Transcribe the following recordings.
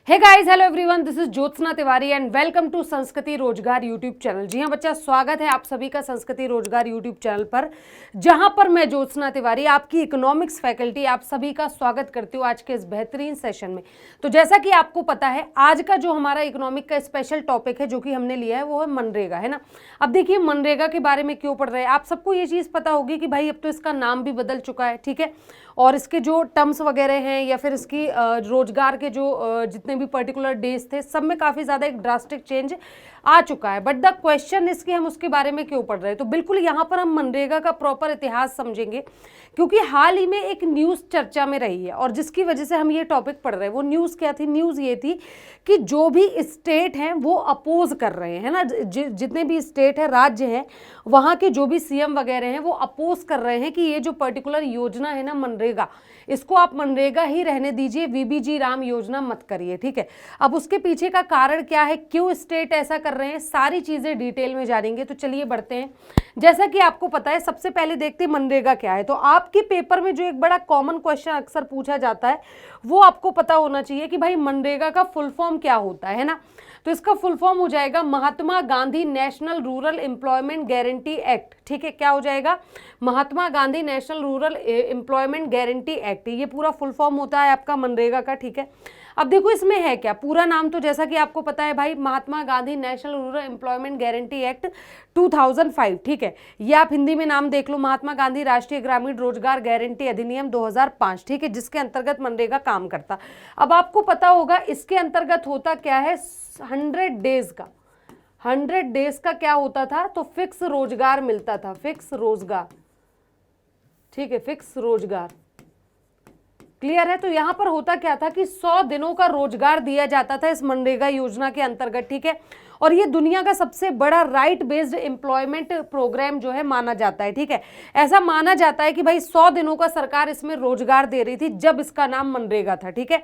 Hey guys, hello everyone, this is Jyotsna Tiwari and welcome to Sanskriti Rozgar YouTube channel. जी हाँ बच्चा, स्वागत है आप सभी का संस्कृति रोजगार यूट्यूब चैनल पर, जहां पर मैं ज्योत्सना तिवारी आपकी इकोनॉमिक्स फैकल्टी आप सभी का स्वागत करती हूँ आज के इस बेहतरीन सेशन में। तो जैसा कि आपको पता है, आज का जो हमारा इकोनॉमिक का स्पेशल टॉपिक है जो कि हमने लिया है वो है मनरेगा, है ना। अब देखिए, मनरेगा के बारे में क्यों पढ़ रहे हैं, आप सबको ये चीज़ पता होगी कि भाई अब तो इसका नाम भी बदल चुका है, ठीक है, और इसके जो टर्म्स वगैरह हैं या फिर इसकी रोजगार के जो जितने भी पर्टिकुलर डेज थे, सब में काफ़ी ज़्यादा एक ड्रास्टिक चेंज आ चुका है। बट द क्वेश्चन इज कि हम उसके बारे में क्यों पढ़ रहे हैं। तो बिल्कुल यहाँ पर हम मनरेगा का प्रॉपर इतिहास समझेंगे, क्योंकि हाल ही में एक न्यूज़ चर्चा में रही है और जिसकी वजह से हम ये टॉपिक पढ़ रहे हैं। वो न्यूज़ क्या थी? न्यूज़ ये थी कि जो भी स्टेट हैं वो अपोज कर रहे हैं ना, जितने भी स्टेट है, राज्य हैं, वहाँ के जो भी सीएम वगैरह हैं वो अपोज कर रहे हैं कि ये जो पर्टिकुलर योजना है ना मनरेगा, इसको आप मनरेगा ही रहने दीजिए, वीबीजी राम योजना मत करिए, ठीक है। अब उसके पीछे का कारण क्या है, क्यों स्टेट ऐसा कर रहे हैं, सारी चीज़ें डिटेल में जानेंगे। तो चलिए बढ़ते हैं। जैसा कि आपको पता है, सबसे पहले देखते हैं मनरेगा क्या है। तो आपके पेपर में जो एक बड़ा कॉमन क्वेश्चन अक्सर पूछा जाता है वो आपको पता होना चाहिए कि भाई मनरेगा का फुल फॉर्म क्या होता है ना। तो इसका फुल फॉर्म हो जाएगा Mahatma Gandhi national rural employment guarantee act, ठीक है। क्या हो जाएगा? Mahatma Gandhi national rural employment guarantee act, ये पूरा फुल फॉर्म होता है आपका मनरेगा का, ठीक है। अब देखो इसमें है क्या, पूरा नाम तो जैसा कि आपको पता है भाई, Mahatma Gandhi national rural employment guarantee act 2005, ठीक है। ये आप हिंदी में नाम देख लो, महात्मा गांधी राष्ट्रीय ग्रामीण रोजगार गारंटी अधिनियम 2005, ठीक है, जिसके अंतर्गत मनरेगा काम करता। अब आपको पता होगा इसके अंतर्गत होता क्या है, 100 डेज का, 100 डेज का क्या होता था, तो फिक्स रोजगार मिलता था, फिक्स रोजगार, ठीक है, फिक्स रोजगार। क्लियर है? तो यहां पर होता क्या था कि 100 दिनों का रोजगार दिया जाता था इस मनरेगा योजना के अंतर्गत, ठीक है। और ये दुनिया का सबसे बड़ा राइट बेस्ड एम्प्लॉयमेंट प्रोग्राम जो है माना जाता है, ठीक है। ऐसा माना जाता है कि भाई 100 दिनों का सरकार इसमें रोजगार दे रही थी जब इसका नाम मनरेगा था, ठीक है।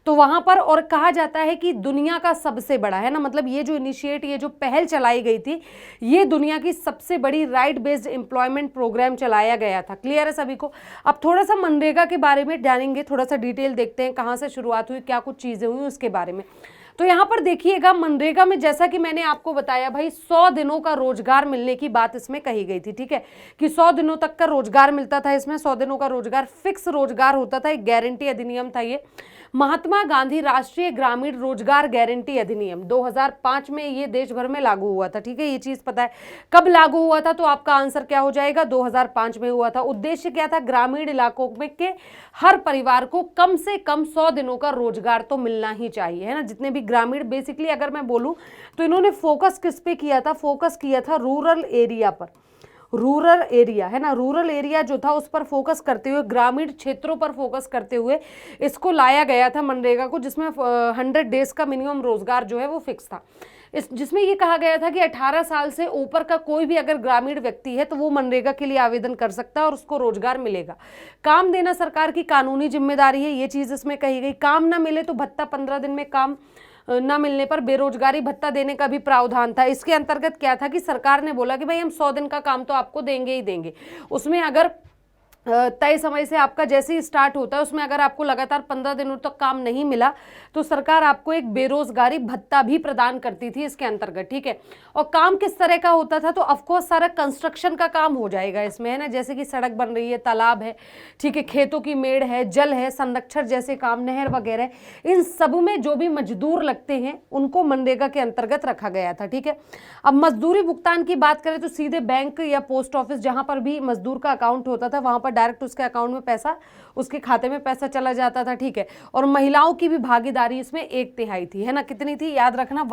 तो वहां पर और कहा जाता है कि दुनिया का सबसे बड़ा, है ना, मतलब ये जो इनिशिएट, ये जो पहल चलाई गई थी, ये दुनिया की सबसे बड़ी राइट बेस्ड एम्प्लॉयमेंट प्रोग्राम चलाया गया था। क्लियर है सभी को? अब थोड़ा सा मनरेगा के बारे में जानेंगे, थोड़ा सा डिटेल देखते हैं, कहाँ से शुरुआत हुई, क्या कुछ चीजें हुई उसके बारे में। तो यहाँ पर देखिएगा, मनरेगा में जैसा कि मैंने आपको बताया भाई, 100 दिनों का रोजगार मिलने की बात इसमें कही गई थी, ठीक है, कि 100 दिनों तक का रोजगार मिलता था इसमें, 100 दिनों का रोजगार, फिक्स रोजगार होता था, एक गारंटी अधिनियम था ये, महात्मा गांधी राष्ट्रीय ग्रामीण रोजगार गारंटी अधिनियम 2005 में ये देश भर में लागू हुआ था, ठीक है। ये चीज पता है कब लागू हुआ था, तो आपका आंसर क्या हो जाएगा, 2005 में हुआ था। उद्देश्य क्या था, ग्रामीण इलाकों में के हर परिवार को कम से कम 100 दिनों का रोजगार तो मिलना ही चाहिए, है ना। जितने भी ग्रामीण, बेसिकली अगर मैं बोलूं तो इन्होंने फोकस किस पे किया था, फोकस किया था रूरल एरिया पर, रूरल एरिया, है ना, रूरल एरिया जो था उस पर फोकस करते हुए, ग्रामीण क्षेत्रों पर फोकस करते हुए इसको लाया गया था मनरेगा को, जिसमें 100 डेज का मिनिमम रोजगार जो है वो फिक्स था। जिसमें ये कहा गया था कि 18 साल से ऊपर का कोई भी अगर ग्रामीण व्यक्ति है तो वो मनरेगा के लिए आवेदन कर सकता है और उसको रोजगार मिलेगा। काम देना सरकार की कानूनी जिम्मेदारी है, ये चीज़ इसमें कही गई। काम ना मिले तो भत्ता, 15 दिन में काम न मिलने पर बेरोजगारी भत्ता देने का भी प्रावधान था। इसके अंतर्गत क्या था कि सरकार ने बोला कि भाई हम 100 दिन का काम तो आपको देंगे ही देंगे, उसमें अगर तय समय से आपका जैसे ही स्टार्ट होता है उसमें अगर आपको लगातार 15 दिनों तक काम नहीं मिला तो सरकार आपको एक बेरोजगारी भत्ता भी प्रदान करती थी इसके अंतर्गत, ठीक है। और काम किस तरह का होता था, तो ऑफकोर्स सारा कंस्ट्रक्शन का काम हो जाएगा इसमें, है ना, जैसे कि सड़क बन रही है, तालाब है, ठीक है, खेतों की मेड़ है, जल है, संरक्षण जैसे काम, नहर वगैरह, इन सब में जो भी मजदूर लगते हैं उनको मनरेगा के अंतर्गत रखा गया था, ठीक है। अब मजदूरी भुगतान की बात करें तो सीधे बैंक या पोस्ट ऑफिस, जहां पर भी मजदूर का अकाउंट होता था वहां पर डायरेक्ट उसके अकाउंट में पैसा, उसके खाते में पैसा चला जाता था, ठीक है। और महिलाओं की भी भागीदारी इसमें 1/3 थी, है ना, कितनी थी याद रखना,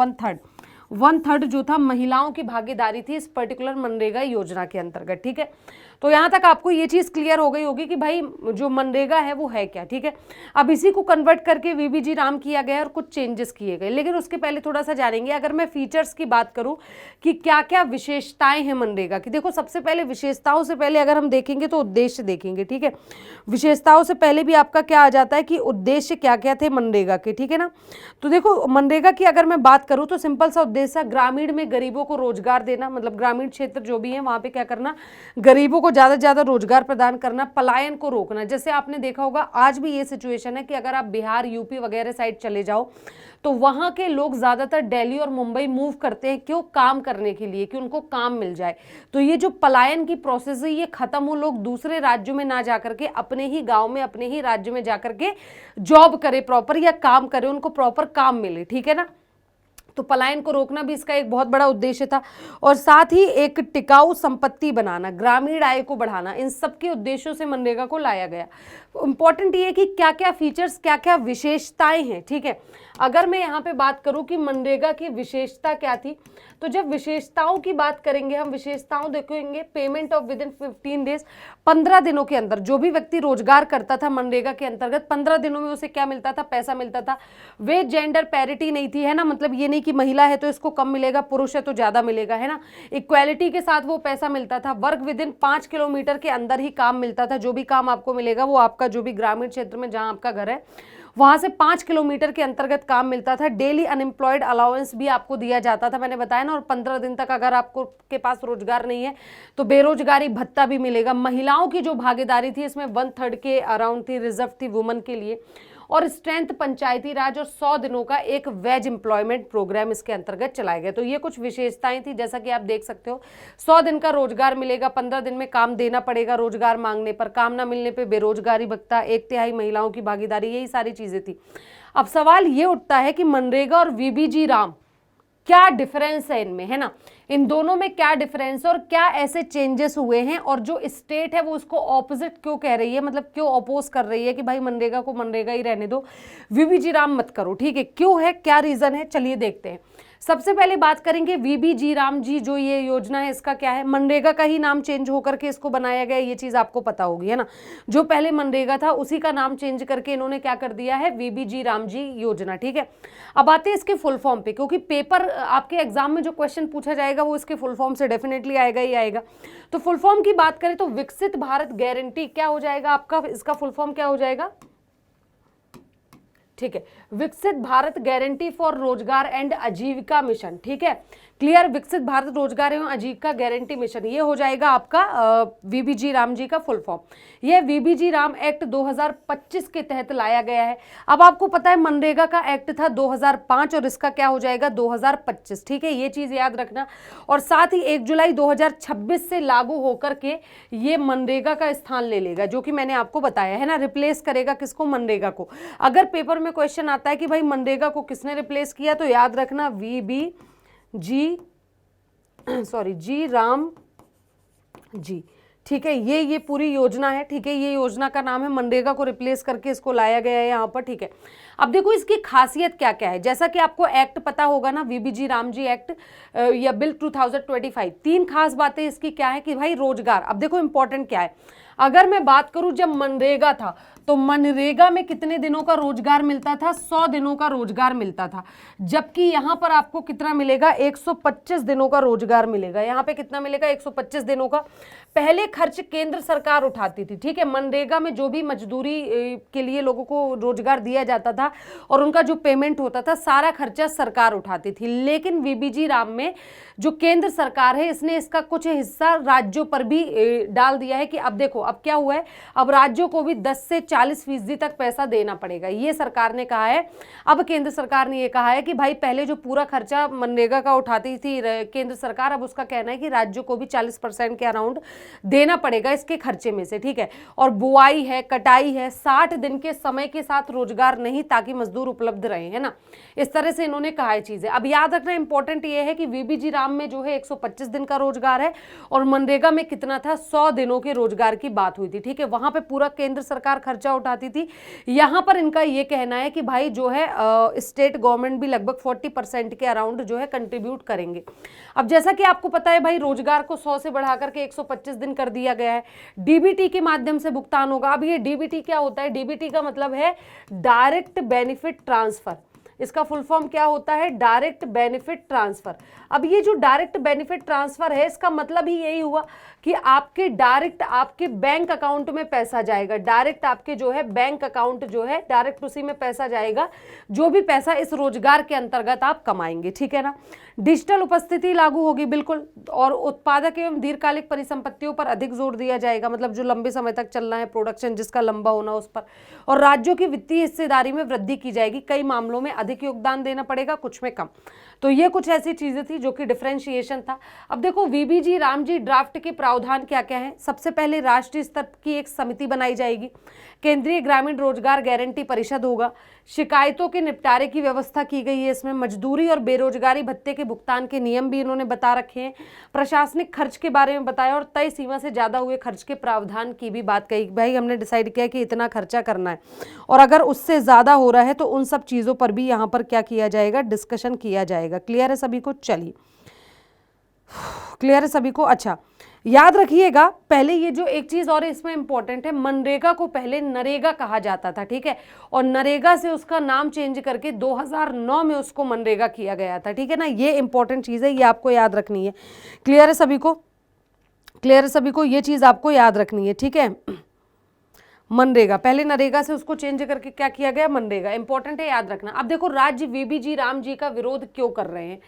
1/3 जो था महिलाओं की भागीदारी थी इस पर्टिकुलर मनरेगा योजना के अंतर्गत, ठीक है। तो यहाँ तक आपको ये चीज़ क्लियर हो गई होगी कि भाई जो मनरेगा है वो है क्या, ठीक है। अब इसी को कन्वर्ट करके वीबीजी राम किया गया और कुछ चेंजेस किए गए, लेकिन उसके पहले थोड़ा सा जानेंगे। अगर मैं फीचर्स की बात करूँ कि क्या क्या विशेषताएं हैं मनरेगा की, देखो सबसे पहले विशेषताओं से पहले अगर हम देखेंगे तो उद्देश्य देखेंगे, ठीक है। विशेषताओं से पहले भी आपका क्या आ जाता है कि उद्देश्य क्या क्या थे मनरेगा के, ठीक है ना। तो देखो मनरेगा की अगर मैं बात करूँ तो सिंपल सा उद्देश्य, ग्रामीण में गरीबों को रोजगार देना, मतलब ग्रामीण क्षेत्र जो भी है वहाँ पे क्या करना, गरीबों को को ज़्यादा से ज़्यादा रोजगार प्रदान करना, पलायन को रोकना। जैसे आपने देखा होगा आज भी ये सिचुएशन है कि अगर आप बिहार, यूपी वगैरह साइड चले जाओ तो वहाँ के लोग ज़्यादातर दिल्ली और मुंबई मूव करते हैं, क्यों? काम करने के लिए, कि उनको काम मिल जाए। तो ये जो पलायन की प्रोसेस है ये खत्म हो, लोग दूसरे राज्यों में ना जाकर के अपने ही गांव में, अपने ही राज्य में जाकर के जॉब करे प्रॉपर, या काम करे, उनको प्रॉपर काम मिले, ठीक है ना। तो पलायन को रोकना भी इसका एक बहुत बड़ा उद्देश्य था। और साथ ही एक टिकाऊ संपत्ति बनाना, ग्रामीण आय को बढ़ाना, इन सब के उद्देश्यों से मनरेगा को लाया गया। इंपॉर्टेंट ये है कि क्या क्या फीचर्स, क्या क्या विशेषताएं हैं, ठीक है। अगर मैं यहाँ पे बात करूँ कि मनरेगा की विशेषता क्या थी, तो जब विशेषताओं की बात करेंगे हम, विशेषताओं देखेंगे, payment of with in 15 days, 15 दिनों के अंदर जो भी व्यक्ति रोजगार करता था मनरेगा के अंतर्गत, 15 दिनों में उसे क्या मिलता था? पैसा मिलता था। वे जेंडर पैरिटी नहीं थी, है ना, मतलब ये नहीं कि महिला है तो इसको कम मिलेगा, पुरुष है तो ज्यादा मिलेगा, है ना। इक्वालिटी के साथ वो पैसा मिलता था। वर्क विद इन 5 किलोमीटर के अंदर ही काम मिलता था। जो भी काम आपको मिलेगा वो आपका जो भी ग्रामीण क्षेत्र में जहां आपका घर है वहां से 5 किलोमीटर के अंतर्गत काम मिलता था। डेली अनएम्प्लॉयड अलाउंस भी आपको दिया जाता था, मैंने बताया ना। और 15 दिन तक अगर आपको के पास रोजगार नहीं है तो बेरोजगारी भत्ता भी मिलेगा। महिलाओं की जो भागीदारी थी इसमें 1/3 के अराउंड थी, रिजर्व थी वुमेन के लिए। और स्ट्रेंथ पंचायती राज और 100 दिनों का एक वेज एम्प्लॉयमेंट प्रोग्राम इसके अंतर्गत चलाया गया। तो ये कुछ विशेषताएं थी, जैसा कि आप देख सकते हो। 100 दिन का रोजगार मिलेगा, 15 दिन में काम देना पड़ेगा रोजगार मांगने पर, काम ना मिलने पे बेरोजगारी भत्ता, 1/3 महिलाओं की भागीदारी, यही सारी चीजें थी। अब सवाल ये उठता है कि मनरेगा और वीबीजी राम क्या डिफरेंस है इनमें, है ना। इन दोनों में क्या डिफरेंस और क्या ऐसे चेंजेस हुए हैं, और जो स्टेट है वो उसको ऑपोजिट क्यों कह रही है, मतलब क्यों अपोज कर रही है कि भाई मनरेगा को मनरेगा ही रहने दो, वीबीजी राम मत करो, ठीक है। क्यों है, क्या रीजन है, चलिए देखते हैं। सबसे पहले बात करेंगे वीबीजी राम जी, जो ये योजना है इसका क्या है। मनरेगा का ही नाम चेंज होकर के इसको बनाया गया, ये चीज आपको पता होगी, है ना। जो पहले मनरेगा था उसी का नाम चेंज करके इन्होंने क्या कर दिया है, वीबीजी राम जी योजना, ठीक है। अब आते हैं इसके फुल फॉर्म पे, क्योंकि पेपर आपके एग्जाम में जो क्वेश्चन पूछा जाएगा वो इसके फुल फॉर्म से डेफिनेटली आएगा ही आएगा। तो फुल फॉर्म की बात करें तो विकसित भारत गारंटी क्या हो जाएगा आपका, इसका फुल फॉर्म क्या हो जाएगा, ठीक है, विकसित भारत गारंटी फॉर रोजगार एंड आजीविका मिशन, ठीक है, क्लियर। विकसित भारत रोजगार एवं आजीविका गारंटी मिशन, ये हो जाएगा आपका वीबीजी राम जी का फुल फॉर्म। ये वीबीजी राम एक्ट 2025 के तहत लाया गया है। अब आपको पता है मनरेगा का एक्ट था 2005 और इसका क्या हो जाएगा 2025, ठीक है, ये चीज याद रखना। और साथ ही 1 जुलाई 2026 से लागू होकर के ये मनरेगा का स्थान ले लेगा, जो कि मैंने आपको बताया है ना, रिप्लेस करेगा किसको, मनरेगा को। अगर पेपर में क्वेश्चन आता है कि भाई मनरेगा को किसने रिप्लेस किया, तो याद रखना जी राम जी, ठीक है। ये पूरी योजना है, ठीक है, ये योजना का नाम है, मनरेगा को रिप्लेस करके इसको लाया गया है यहाँ पर, ठीक है। अब देखो इसकी खासियत क्या क्या है। जैसा कि आपको एक्ट पता होगा ना, वीबीजी राम जी एक्ट या बिल 2025, 3 खास बातें इसकी क्या है कि भाई रोजगार। अब देखो इंपॉर्टेंट क्या है, अगर मैं बात करूं जब मनरेगा था तो मनरेगा में कितने दिनों का रोजगार मिलता था, 100 दिनों का रोजगार मिलता था। जबकि यहां पर आपको कितना मिलेगा, 125 दिनों का रोजगार मिलेगा। यहां पे कितना मिलेगा, 125 दिनों का। पहले खर्च केंद्र सरकार उठाती थी, ठीक है। मनरेगा में जो भी मजदूरी के लिए लोगों को रोजगार दिया जाता था और उनका जो पेमेंट होता था सारा खर्चा सरकार उठाती थी। लेकिन वीबीजी राम में जो केंद्र सरकार है इसने इसका कुछ हिस्सा राज्यों पर भी डाल दिया है कि अब देखो अब क्या हुआ है, अब राज्यों को भी 10 से 40% तक पैसा देना पड़ेगा, ये सरकार ने कहा है। अब केंद्र सरकार ने ये कहा है कि भाई पहले जो पूरा खर्चा मनरेगा का उठाती थी केंद्र सरकार, अब उसका कहना है कि राज्यों को भी 40% के अराउंड देना पड़ेगा इसके खर्चे में से, ठीक है। और बुआई है, कटाई है, 60 दिन के समय के साथ रोजगार नहीं, ताकि मजदूर उपलब्ध रहे, है ना। इस तरह से इन्होंने कहा है चीजें। अब याद रखना इंपॉर्टेंट ये है कि वीबीजी राम में जो है 125 दिन का रोजगार है और मनरेगा में कितना था, 100 दिनों के रोजगार की बात हुई थी, ठीक है। वहां पे पूरा केंद्र सरकार खर्चा उठाती थी। यहां पर इनका ये कहना है कि भाई जो है स्टेट गवर्नमेंट भी लगभग 40% के अराउंड जो है कंट्रीब्यूट करेंगे। अब जैसा कि आपको पता है भाई रोजगार को 100 से बढ़ाकर के 125 दिन कर दिया गया है। डीबीटी के माध्यम से भुगतान होगा। अब ये डीबीटी क्या होता है, डीबीटी का मतलब है डायरेक्ट बेनिफिट ट्रांसफर। इसका फुल फॉर्म क्या होता है? Direct benefit transfer. अब ये जो डायरेक्ट बेनिफिट ट्रांसफर है, इसका मतलब ही यही हुआ कि आपके डायरेक्ट आपके बैंक अकाउंट में पैसा जाएगा। डायरेक्ट आपके जो है बैंक अकाउंट जो है डायरेक्ट उसी में पैसा जाएगा, जो भी पैसा इस रोजगार के अंतर्गत आप कमाएंगे, ठीक है ना। डिजिटल उपस्थिति लागू होगी, बिल्कुल, और उत्पादक एवं दीर्घकालिक परिसंपत्तियों पर अधिक जोर दिया जाएगा, मतलब जो लंबे समय तक चलना है, प्रोडक्शन जिसका लंबा होना उस पर। और राज्यों की वित्तीय हिस्सेदारी में वृद्धि की जाएगी, कई मामलों में अधिक योगदान देना पड़ेगा, कुछ में कम। तो ये कुछ ऐसी चीजें थी जो कि डिफरेंशिएशन था। अब देखो वीबीजी रामजी ड्राफ्ट के प्रावधान क्या क्या है। सबसे पहले राष्ट्रीय स्तर की एक समिति बनाई जाएगी, केंद्रीय ग्रामीण रोजगार गारंटी परिषद होगा, शिकायतों के निपटारे की व्यवस्था की गई है इसमें, मजदूरी और बेरोजगारी भत्ते के भुगतान के नियम भी इन्होंने बता रखे हैं, प्रशासनिक खर्च के बारे में बताया और तय सीमा से ज्यादा हुए खर्च के प्रावधान की भी बात कही। भाई हमने डिसाइड किया कि इतना खर्चा करना है और अगर उससे ज्यादा हो रहा है तो उन सब चीजों पर भी यहाँ पर क्या किया जाएगा? डिस्कशन किया जाएगा। क्लियर है सभी को? चलिए, क्लियर है सभी को? अच्छा, याद रखिएगा पहले ये जो एक चीज और इसमें इंपॉर्टेंट है, मनरेगा को पहले नरेगा कहा जाता था, ठीक है, और नरेगा से उसका नाम चेंज करके 2009 में उसको मनरेगा किया गया था, ठीक है ना। ये इंपॉर्टेंट चीज है, ये आपको याद रखनी है। क्लियर है सभी को? क्लियर है सभी को? ये चीज आपको याद रखनी है, ठीक है। मनरेगा पहले नरेगा से उसको चेंज करके क्या किया गया? मनरेगा। इंपॉर्टेंट है, याद रखना। अब देखो राज्य वीबीजी राम जी का विरोध क्यों कर रहे हैं,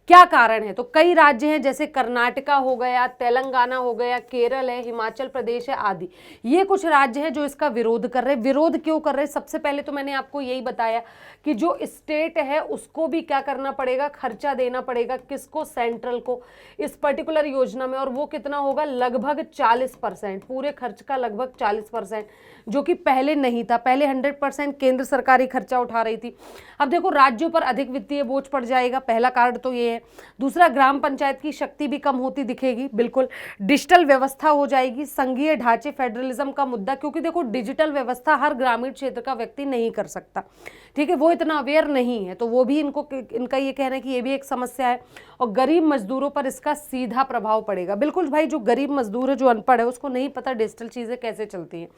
क्या कारण है? तो कई राज्य हैं, जैसे कर्नाटका हो गया, तेलंगाना हो गया, केरल है, हिमाचल प्रदेश है आदि। ये कुछ राज्य हैं जो इसका विरोध कर रहे हैं। विरोध क्यों कर रहे हैं? सबसे पहले तो मैंने आपको यही बताया कि जो स्टेट है उसको भी क्या करना पड़ेगा? खर्चा देना पड़ेगा। किसको? सेंट्रल को, इस पर्टिकुलर योजना में। और वो कितना होगा? लगभग 40%, पूरे खर्च का लगभग 40%, जो कि पहले नहीं था। पहले 100% केंद्र सरकार ही खर्चा उठा रही थी। अब देखो राज्यों पर अधिक वित्तीय बोझ पड़ जाएगा, पहला कारण तो ये है। दूसरा, ग्राम पंचायत की शक्ति भी कम होती दिखेगी, बिल्कुल। डिजिटल व्यवस्था हो जाएगी, संघीय ढांचे, फेडरलिज्म का मुद्दा, क्योंकि देखो डिजिटल व्यवस्था हर ग्रामीण क्षेत्र का व्यक्ति नहीं कर सकता, ठीक है, वो इतना अवेयर नहीं है, तो वो भी इनका ये कहना है कि ये भी एक समस्या है। और गरीब मजदूरों पर इसका सीधा प्रभाव पड़ेगा, बिल्कुल भाई, जो गरीब मजदूर है, जो अनपढ़ है, उसको नहीं पता डिजिटल चीजें कैसे चलती हैं,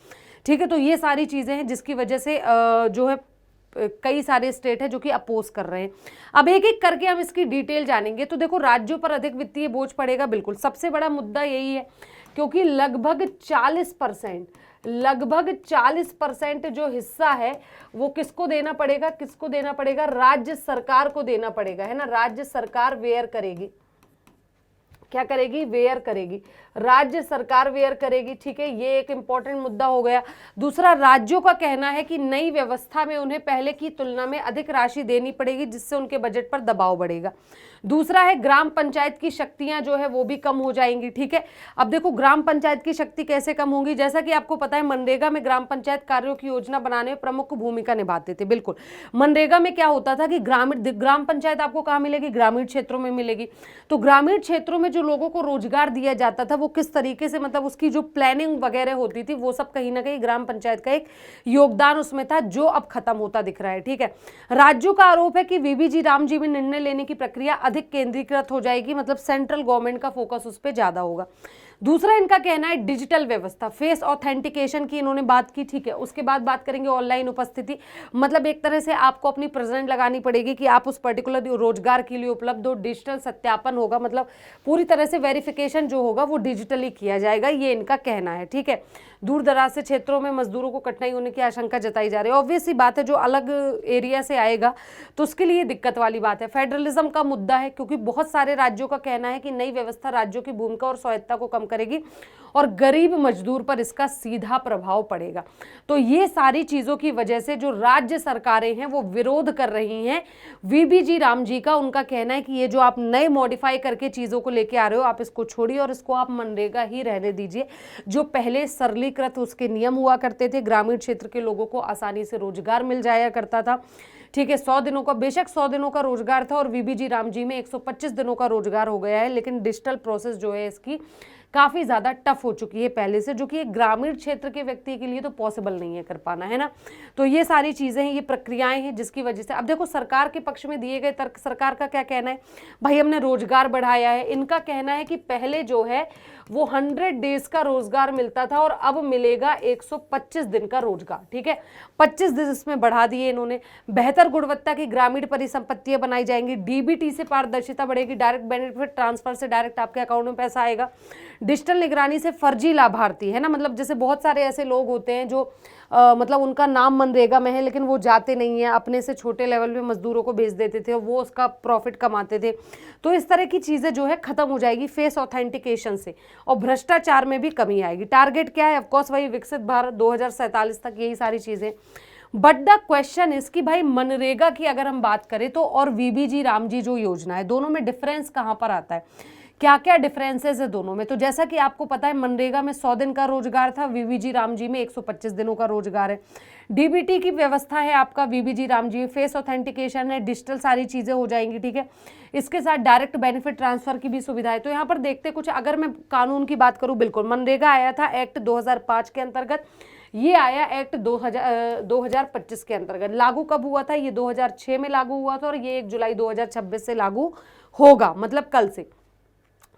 ठीक है। तो ये सारी चीजें हैं जिसकी वजह से जो है कई सारे स्टेट है जो कि अपोज कर रहे हैं। अब एक एक करके हम इसकी डिटेल जानेंगे। तो देखो राज्यों पर अधिक वित्तीय बोझ पड़ेगा, बिल्कुल सबसे बड़ा मुद्दा यही है, क्योंकि लगभग 40% जो हिस्सा है वो किसको देना पड़ेगा? किसको देना पड़ेगा? राज्य सरकार को देना पड़ेगा, है ना। राज्य सरकार वेयर करेगी, क्या करेगी? वेयर करेगी, राज्य सरकार वेयर करेगी, ठीक है। ये एक इंपॉर्टेंट मुद्दा हो गया। दूसरा, राज्यों का कहना है कि नई व्यवस्था में उन्हें पहले की तुलना में अधिक राशि देनी पड़ेगी, जिससे उनके बजट पर दबाव बढ़ेगा। दूसरा है, ग्राम पंचायत की शक्तियां जो है वो भी कम हो जाएंगी, ठीक है। अब देखो ग्राम पंचायत की शक्ति कैसे कम होगी? जैसा कि आपको पता है मनरेगा में ग्राम पंचायत कार्यों की योजना बनाने में प्रमुख भूमिका निभाते थे, बिल्कुल। मनरेगा में क्या होता था कि ग्राम पंचायत आपको कहाँ मिलेगी? ग्रामीण क्षेत्रों में मिलेगी। तो ग्रामीण क्षेत्रों में जो लोगों को रोजगार दिया जाता था वो किस तरीके से, मतलब उसकी जो प्लानिंग वगैरह होती थी वो सब कहीं ना कहीं ग्राम पंचायत का एक योगदान उसमें था, जो अब खत्म होता दिख रहा है, ठीक है। राज्यों का आरोप है कि वीबीजी राम जी में निर्णय लेने की प्रक्रिया अधिक केंद्रीकृत हो जाएगी, मतलब सेंट्रल गवर्नमेंट का फोकस उस पर ज्यादा होगा। दूसरा इनका कहना है डिजिटल व्यवस्था, फेस ऑथेंटिकेशन की इन्होंने बात की, ठीक है। उसके बाद बात करेंगे ऑनलाइन उपस्थिति, मतलब एक तरह से आपको अपनी प्रेजेंट लगानी पड़ेगी कि आप उस पर्टिकुलर रोजगार के लिए उपलब्ध हो। डिजिटल सत्यापन होगा, मतलब पूरी तरह से वेरिफिकेशन जो होगा वो डिजिटली किया जाएगा, ये इनका कहना है, ठीक है। दूर दराज से क्षेत्रों में मजदूरों को कठिनाई होने की आशंका जताई जा रही है। ऑब्वियस सी बात है, जो अलग एरिया से आएगा तो उसके लिए दिक्कत वाली बात है। फेडरलिज्म का मुद्दा है, क्योंकि बहुत सारे राज्यों का कहना है कि नई व्यवस्था राज्यों की भूमिका और स्वायत्ता को कम करेगी और गरीब मजदूर पर इसका सीधा प्रभाव पड़ेगा। तो ये सारी चीजों की वजह से जो राज्य सरकारें हैं वो विरोध कर रही हैं वीबीजी राम जी का। उनका कहना है कि ये जो आप नए मॉडिफाई करके चीजों को लेके आ रहे हो, आप इसको छोड़िए और इसको आप मनरेगा ही रहने दीजिए। जो पहले सरलीकृत उसके नियम हुआ करते थे, ग्रामीण क्षेत्र के लोगों को आसानी से रोजगार मिल जाया करता था, ठीक है। 100 दिनों का, बेशक 100 दिनों का रोजगार था और वीबीजी राम जी में 125 दिनों का रोजगार हो गया है, लेकिन डिजिटल प्रोसेस जो है इसकी काफी ज्यादा टफ हो चुकी है पहले से, जो कि एक ग्रामीण क्षेत्र के व्यक्ति के लिए तो पॉसिबल नहीं है कर पाना, है ना। तो ये सारी चीजें हैं, ये प्रक्रियाएं हैं जिसकी वजह से। अब देखो सरकार के पक्ष में दिए गए तर्क, सरकार का क्या कहना है? भाई हमने रोजगार बढ़ाया है। इनका कहना है कि पहले जो है वो 100 डेज का रोजगार मिलता था और अब मिलेगा 125 दिन का रोजगार, ठीक है। 25 दिन इसमें बढ़ा दिए इन्होंने। बेहतर बेहतर गुणवत्ता की ग्रामीण परिसंपत्तियां बनाई जाएंगी, डीबीटी से पारदर्शिता बढ़ेगी, डायरेक्ट बेनिफिट ट्रांसफर से डायरेक्ट आपके अकाउंट में पैसा आएगा, डिजिटल निगरानी से फर्जी लाभार्थी, है ना, मतलब जैसे बहुत सारे ऐसे लोग होते हैं जो मतलब उनका नाम मनरेगा में है लेकिन वो जाते नहीं है, अपने से छोटे लेवल पे मजदूरों को भेज देते थे और वो उसका प्रॉफिट कमाते थे। तो इस तरह की चीज़ें जो है खत्म हो जाएगी फेस ऑथेंटिकेशन से, और भ्रष्टाचार में भी कमी आएगी। टारगेट क्या है? ऑफकोर्स वही विकसित भारत 2047 तक, यही सारी चीज़ें। बट द क्वेश्चन इज कि भाई मनरेगा की अगर हम बात करें तो और वीबीजी रामजी जो योजना है, दोनों में डिफरेंस कहाँ पर आता है, क्या क्या डिफरेंसेस है दोनों में? तो जैसा कि आपको पता है मनरेगा में 100 दिन का रोजगार था, वीबीजी रामजी में 125 दिनों का रोजगार है। डीबीटी की व्यवस्था है आपका वीबीजी रामजी में, फेस ऑथेंटिकेशन है, डिजिटल सारी चीजें हो जाएंगी, ठीक है। इसके साथ डायरेक्ट बेनिफिट ट्रांसफर की भी सुविधा है। तो यहाँ पर देखते कुछ, अगर मैं कानून की बात करूँ, बिल्कुल मनरेगा आया था एक्ट 2005 के अंतर्गत, ये आया एक्ट 2025 के अंतर्गत। लागू कब हुआ था? ये 2006 में लागू हुआ था और ये 1 जुलाई 2026 से लागू होगा, मतलब कल से,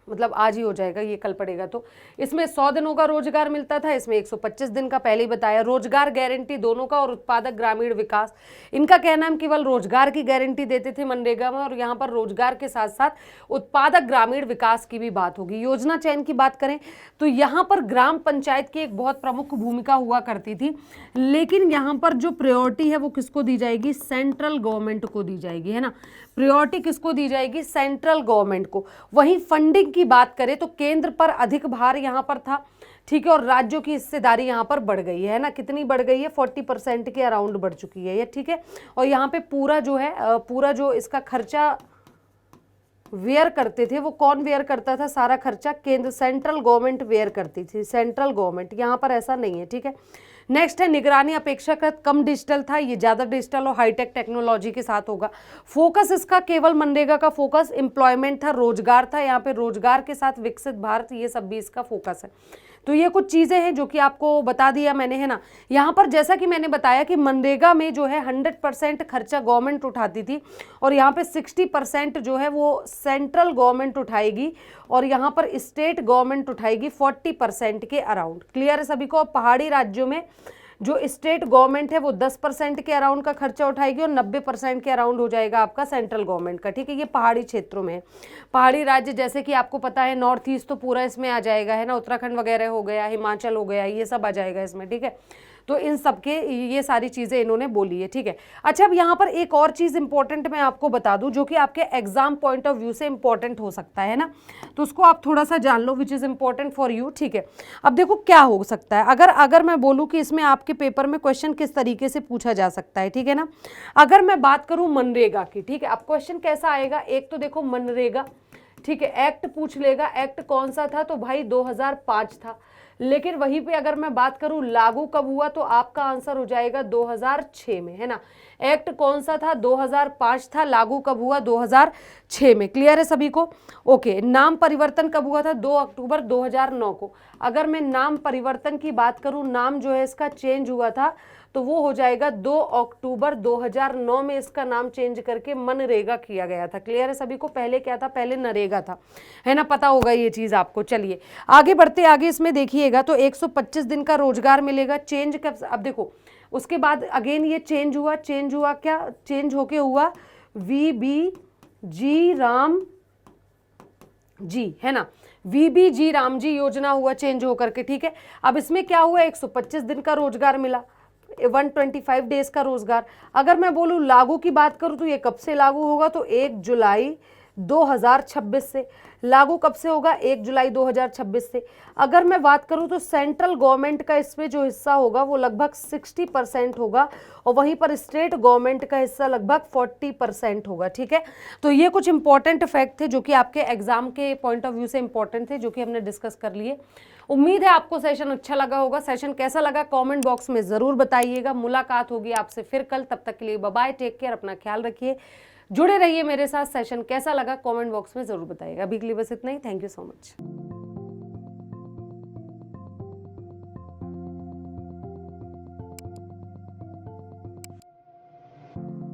मतलब आज ही हो जाएगा, ये कल पड़ेगा। तो इसमें 100 दिनों का रोजगार मिलता था, इसमें 125 दिन का पहले ही बताया। रोजगार गारंटी दोनों का और उत्पादक ग्रामीण विकास, इनका कहना हम केवल रोजगार की गारंटी देते थे मनरेगा में, और यहाँ पर रोजगार के साथ साथ उत्पादक ग्रामीण विकास की भी बात होगी। योजना चयन की बात करें तो यहाँ पर ग्राम पंचायत की एक बहुत प्रमुख भूमिका हुआ करती थी, लेकिन यहाँ पर जो प्रायोरिटी है वो किसको दी जाएगी? सेंट्रल गवर्नमेंट को दी जाएगी, है ना। प्रायोरिटी किसको दी जाएगी? सेंट्रल गवर्नमेंट को। वहीं फंडिंग की बात करें तो केंद्र पर अधिक भार यहाँ पर था, ठीक है, और राज्यों की हिस्सेदारी यहाँ पर बढ़ गई है ना। कितनी बढ़ गई है? 40% के अराउंड बढ़ चुकी है ये, ठीक है। और यहाँ पे पूरा जो है पूरा जो इसका खर्चा वेयर करते थे, वो कौन वेयर करता था? सारा खर्चा केंद्र, सेंट्रल गवर्नमेंट वेयर करती थी, सेंट्रल गवर्नमेंट। यहाँ पर ऐसा नहीं है, ठीक है। नेक्स्ट है निगरानी अपेक्षाकृत कम डिजिटल था, ये ज़्यादा डिजिटल और हाईटेक टेक्नोलॉजी के साथ होगा। फोकस इसका केवल मनरेगा का फोकस एम्प्लॉयमेंट था, रोजगार था, यहाँ पे रोजगार के साथ विकसित भारत, ये सब भी इसका फोकस है। तो ये कुछ चीज़ें हैं जो कि आपको बता दिया मैंने, है ना। यहाँ पर जैसा कि मैंने बताया कि मनरेगा में जो है 100% खर्चा गवर्नमेंट उठाती थी, और यहाँ पे 60% जो है वो सेंट्रल गवर्नमेंट उठाएगी, और यहाँ पर स्टेट गवर्नमेंट उठाएगी 40% के अराउंड। क्लियर है सभी को? पहाड़ी राज्यों में जो स्टेट गवर्नमेंट है वो 10% के अराउंड का खर्चा उठाएगी और 90% के अराउंड हो जाएगा आपका सेंट्रल गवर्नमेंट का, ठीक है। ये पहाड़ी क्षेत्रों में है। पहाड़ी राज्य जैसे कि आपको पता है नॉर्थ ईस्ट तो पूरा इसमें आ जाएगा, है ना, उत्तराखंड वगैरह हो गया, हिमाचल हो गया, ये सब आ जाएगा इसमें, ठीक है। तो इन सब के ये सारी चीज़ें इन्होंने बोली है, ठीक है। अच्छा, अब यहाँ पर एक और चीज़ इंपॉर्टेंट मैं आपको बता दूं जो कि आपके एग्जाम पॉइंट ऑफ व्यू से इंपॉर्टेंट हो सकता है ना, तो उसको आप थोड़ा सा जान लो, which is important for you, ठीक है। अब देखो क्या हो सकता है, अगर मैं बोलूँ कि इसमें आपके पेपर में क्वेश्चन किस तरीके से पूछा जा सकता है, ठीक है ना। अगर मैं बात करूँ मनरेगा की, ठीक है, अब क्वेश्चन कैसा आएगा? एक तो देखो मनरेगा, ठीक है, एक्ट पूछ लेगा, एक्ट कौन सा था? तो भाई 2005 था। लेकिन वहीं पे अगर मैं बात करूं लागू कब हुआ, तो आपका आंसर हो जाएगा 2006 में, है ना। एक्ट कौन सा था? 2005 था। लागू कब हुआ? 2006 में। क्लियर है सभी को? ओके। नाम परिवर्तन कब हुआ था? 2 अक्टूबर 2009 को। अगर मैं नाम परिवर्तन की बात करूं, नाम जो है इसका चेंज हुआ था, तो वो हो जाएगा 2 अक्टूबर 2009 में इसका नाम चेंज करके मनरेगा किया गया था। क्लियर है सभी को? पहले क्या था? पहले नरेगा था, है ना, पता होगा ये चीज़ आपको। चलिए आगे बढ़ते, आगे इसमें देखिएगा तो 125 दिन का रोजगार मिलेगा। चेंज कब? अब देखो उसके बाद अगेन ये चेंज हुआ क्या? चेंज होके हुआ वीबीजी राम जी, है ना, वीबीजी राम जी योजना हुआ चेंज होकर के, ठीक है। अब इसमें क्या हुआ? 125 दिन का रोजगार मिला, 125 डेज का रोजगार। अगर मैं बोलूँ लागू की बात करूँ तो ये कब से लागू होगा? तो 1 जुलाई 2026 से। लागू कब से होगा? 1 जुलाई 2026 से। अगर मैं बात करूं तो सेंट्रल गवर्नमेंट का इसमें जो हिस्सा होगा वो लगभग 60% होगा, और वहीं पर स्टेट गवर्नमेंट का हिस्सा लगभग 40% होगा, ठीक है। तो ये कुछ इंपॉर्टेंट फैक्ट थे जो कि आपके एग्जाम के पॉइंट ऑफ व्यू से इंपॉर्टेंट थे, जो कि हमने डिस्कस कर लिए। उम्मीद है आपको सेशन अच्छा लगा होगा। सेशन कैसा लगा कमेंट बॉक्स में ज़रूर बताइएगा। मुलाकात होगी आपसे फिर कल, तब तक के लिए बाय बाय, टेक केयर, अपना ख्याल रखिए, जुड़े रहिए मेरे साथ। सेशन कैसा लगा कमेंट बॉक्स में ज़रूर बताइएगा। अभी के लिए बस इतना ही। Thank you so much.